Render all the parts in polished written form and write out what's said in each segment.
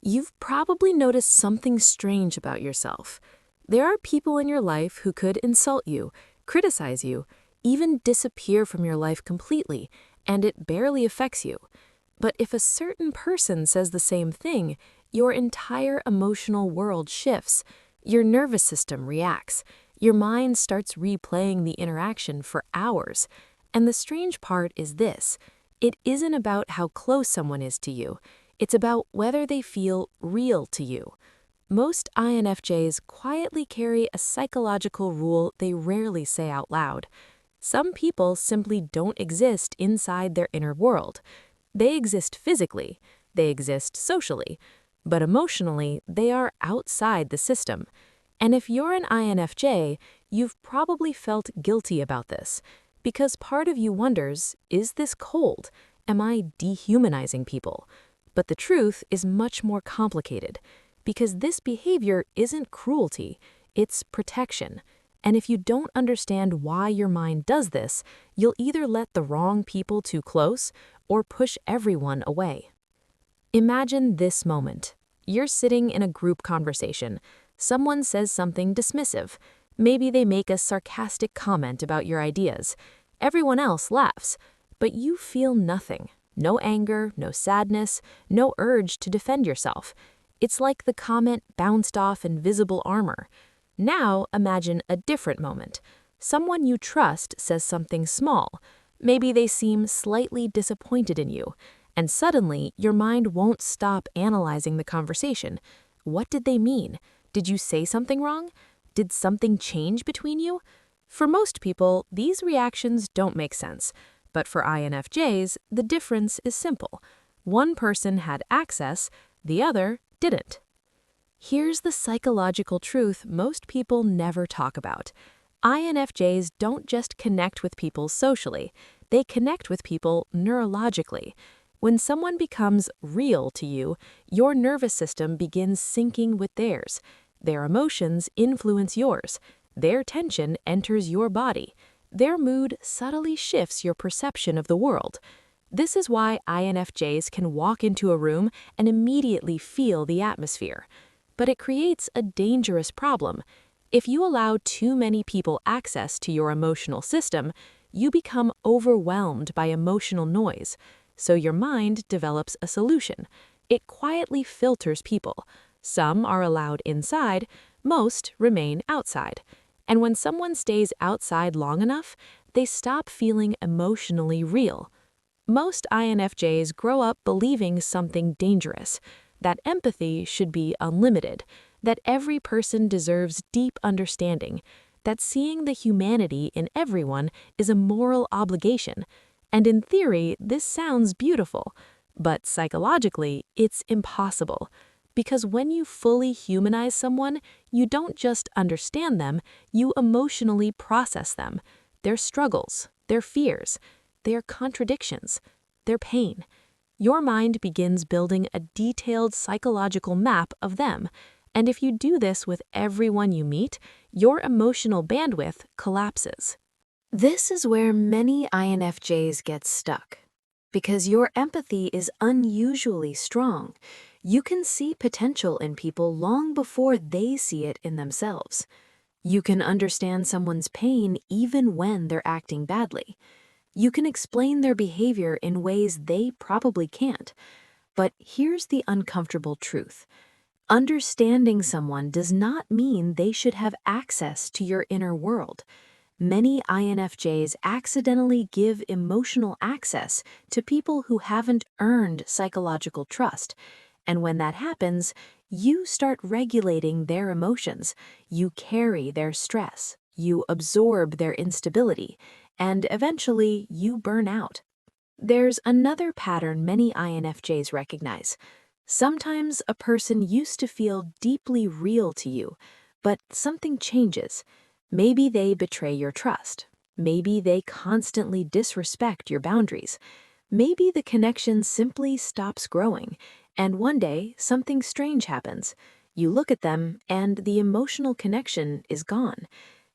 You've probably noticed something strange about yourself. There are people in your life who could insult you, criticize you, even disappear from your life completely, and it barely affects you. But if a certain person says the same thing, your entire emotional world shifts. Your nervous system reacts. Your mind starts replaying the interaction for hours. And the strange part is this: it isn't about how close someone is to you. It's about whether they feel real to you. Most INFJs quietly carry a psychological rule they rarely say out loud. Some people simply don't exist inside their inner world. They exist physically, they exist socially, but emotionally, they are outside the system. And if you're an INFJ, you've probably felt guilty about this, because part of you wonders, is this cold? Am I dehumanizing people? But the truth is much more complicated, because this behavior isn't cruelty, it's protection. And if you don't understand why your mind does this, you'll either let the wrong people too close or push everyone away. Imagine this moment. You're sitting in a group conversation. Someone says something dismissive. Maybe they make a sarcastic comment about your ideas. Everyone else laughs, but you feel nothing. No anger, no sadness, no urge to defend yourself. It's like the comment bounced off invisible armor. Now imagine a different moment. Someone you trust says something small. Maybe they seem slightly disappointed in you, and suddenly your mind won't stop analyzing the conversation. What did they mean? Did you say something wrong? Did something change between you? For most people, these reactions don't make sense. But for INFJs, the difference is simple. One person had access, the other didn't. Here's the psychological truth most people never talk about. INFJs don't just connect with people socially, they connect with people neurologically. When someone becomes real to you, your nervous system begins syncing with theirs. Their emotions influence yours. Their tension enters your body. Their mood subtly shifts your perception of the world. This is why INFJs can walk into a room and immediately feel the atmosphere. But it creates a dangerous problem. If you allow too many people access to your emotional system, you become overwhelmed by emotional noise. So your mind develops a solution. It quietly filters people. Some are allowed inside, most remain outside. And when someone stays outside long enough, they stop feeling emotionally real. Most INFJs grow up believing something dangerous, that empathy should be unlimited, that every person deserves deep understanding, that seeing the humanity in everyone is a moral obligation. And in theory, this sounds beautiful, but psychologically, it's impossible. Because when you fully humanize someone, you don't just understand them, you emotionally process them, their struggles, their fears, their contradictions, their pain. Your mind begins building a detailed psychological map of them, and if you do this with everyone you meet, your emotional bandwidth collapses. This is where many INFJs get stuck. Because your empathy is unusually strong, you can see potential in people long before they see it in themselves. You can understand someone's pain even when they're acting badly. You can explain their behavior in ways they probably can't. But here's the uncomfortable truth. Understanding someone does not mean they should have access to your inner world. Many INFJs accidentally give emotional access to people who haven't earned psychological trust. And when that happens, you start regulating their emotions, you carry their stress, you absorb their instability, and eventually you burn out. There's another pattern many INFJs recognize. Sometimes a person used to feel deeply real to you, but something changes. Maybe they betray your trust. Maybe they constantly disrespect your boundaries. Maybe the connection simply stops growing, and one day something strange happens. You look at them, and the emotional connection is gone.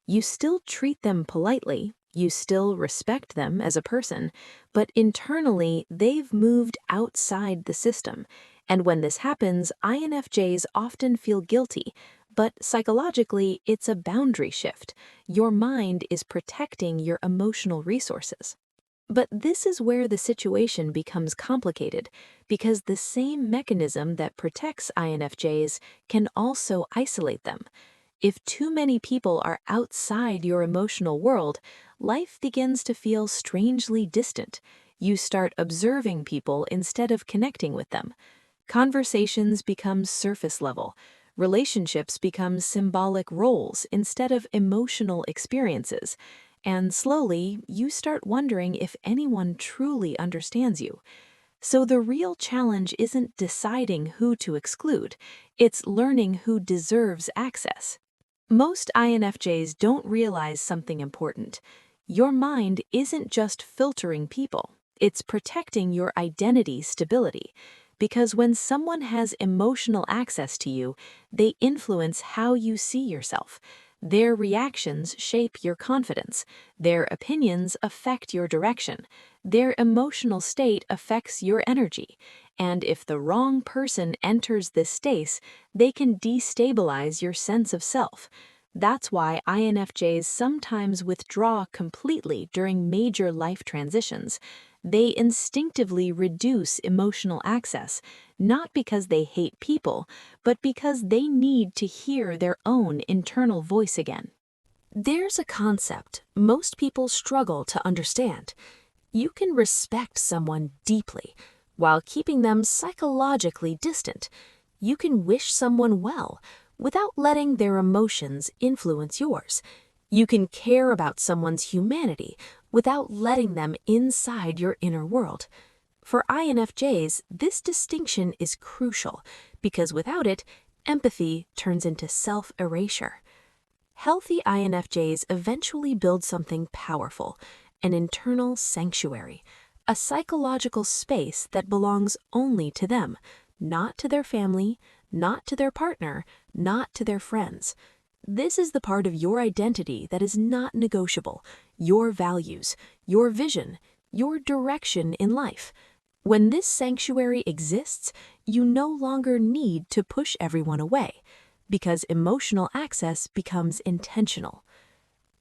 You still treat them politely, you still respect them as a person, but internally they've moved outside the system, And when this happens, INFJs often feel guilty, but psychologically, it's a boundary shift. Your mind is protecting your emotional resources. But this is where the situation becomes complicated, because the same mechanism that protects INFJs can also isolate them. If too many people are outside your emotional world, life begins to feel strangely distant. You start observing people instead of connecting with them. Conversations become surface level. Relationships become symbolic roles instead of emotional experiences. And slowly, you start wondering if anyone truly understands you. So the real challenge isn't deciding who to exclude, it's learning who deserves access. Most INFJs don't realize something important. Your mind isn't just filtering people, it's protecting your identity stability. Because when someone has emotional access to you, they influence how you see yourself. Their reactions shape your confidence. Their opinions affect your direction. Their emotional state affects your energy. And if the wrong person enters this space, they can destabilize your sense of self. That's why INFJs sometimes withdraw completely during major life transitions. They instinctively reduce emotional access, not because they hate people, but because they need to hear their own internal voice again. There's a concept most people struggle to understand. You can respect someone deeply while keeping them psychologically distant. You can wish someone well without letting their emotions influence yours. You can care about someone's humanity without letting them inside your inner world. For INFJs, this distinction is crucial because without it, empathy turns into self-erasure. Healthy INFJs eventually build something powerful, an internal sanctuary, a psychological space that belongs only to them, not to their family, not to their partner, not to their friends. This is the part of your identity that is not negotiable, your values, your vision, your direction in life. When this sanctuary exists, you no longer need to push everyone away, because emotional access becomes intentional.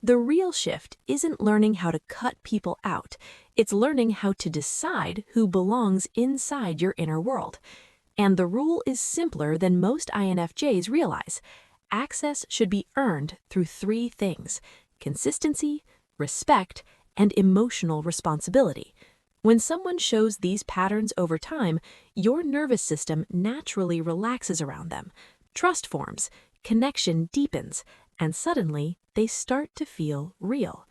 The real shift isn't learning how to cut people out, it's learning how to decide who belongs inside your inner world. And the rule is simpler than most INFJs realize. Access should be earned through three things: consistency, respect, and emotional responsibility. When someone shows these patterns over time, your nervous system naturally relaxes around them. Trust forms, connection deepens, and suddenly they start to feel real.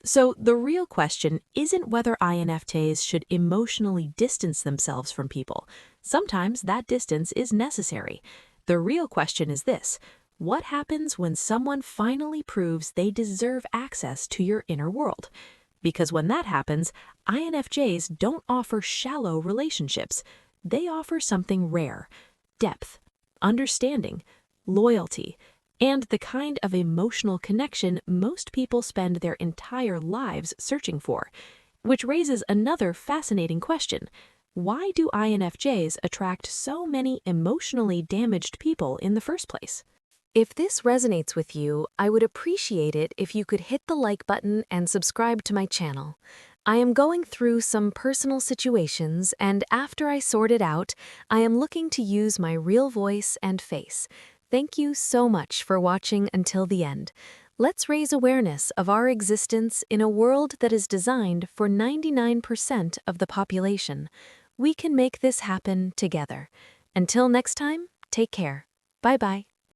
So the real question isn't whether INFJs should emotionally distance themselves from people. Sometimes that distance is necessary. The real question is this: what happens when someone finally proves they deserve access to your inner world? Because when that happens, INFJs don't offer shallow relationships. They offer something rare: depth, understanding, loyalty, and the kind of emotional connection most people spend their entire lives searching for. Which raises another fascinating question: why do INFJs attract so many emotionally damaged people in the first place? If this resonates with you, I would appreciate it if you could hit the like button and subscribe to my channel. I am going through some personal situations, and after I sort it out, I am looking to use my real voice and face. Thank you so much for watching until the end. Let's raise awareness of our existence in a world that is designed for 99% of the population. We can make this happen together. Until next time, take care. Bye-bye.